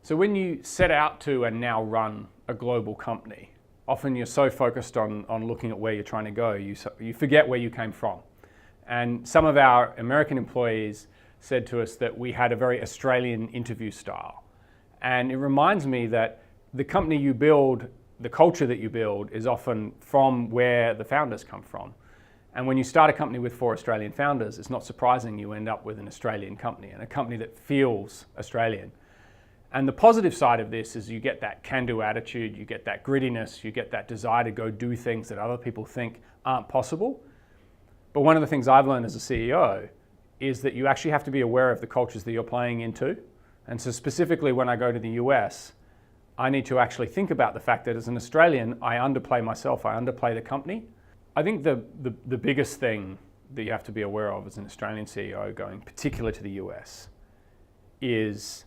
So when you set out to and now run a global company, often you're so focused on looking at where you're trying to go, you forget where you came from. And some of our American employees said to us that we had a very Australian interview style. And it reminds me that the company you build, the culture that you build, is often from where the founders come from. And when you start a company with 4 Australian founders, it's not surprising you end up with an Australian company, and a company that feels Australian. And the positive side of this is you get that can-do attitude, you get that grittiness, you get that desire to go do things that other people think aren't possible. But one of the things I've learned as a CEO is that you actually have to be aware of the cultures that you're playing into. And so specifically when I go to the US, I need to actually think about the fact that as an Australian, I underplay myself, I underplay the company. I think the biggest thing that you have to be aware of as an Australian CEO going particular to the US is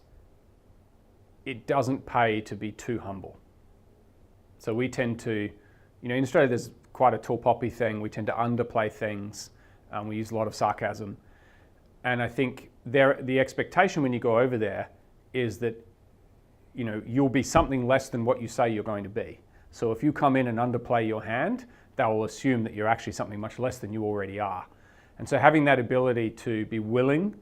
it doesn't pay to be too humble. So we tend to, in Australia there's quite a tall poppy thing, we tend to underplay things, we use a lot of sarcasm. And I think the expectation when you go over there is that you'll be something less than what you say you're going to be. So if you come in and underplay your hand, they will assume that you're actually something much less than you already are. And so having that ability to be willing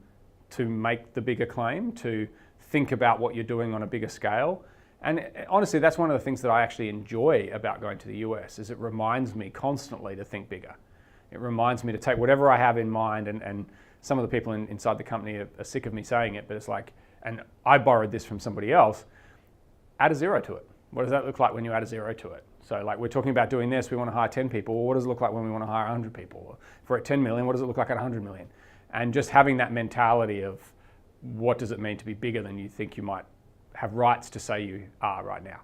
to make the bigger claim, to think about what you're doing on a bigger scale. And honestly, that's one of the things that I actually enjoy about going to the US, is it reminds me constantly to think bigger. It reminds me to take whatever I have in mind, and some of the people inside the company are sick of me saying it, but it's like, and I borrowed this from somebody else, add a 0 to it. What does that look like when you add a 0 to it? So like we're talking about doing this, we want to hire 10 people. Well, what does it look like when we want to hire 100 people? If we're at 10 million, what does it look like at 100 million? And just having that mentality of what does it mean to be bigger than you think you might have rights to say you are right now.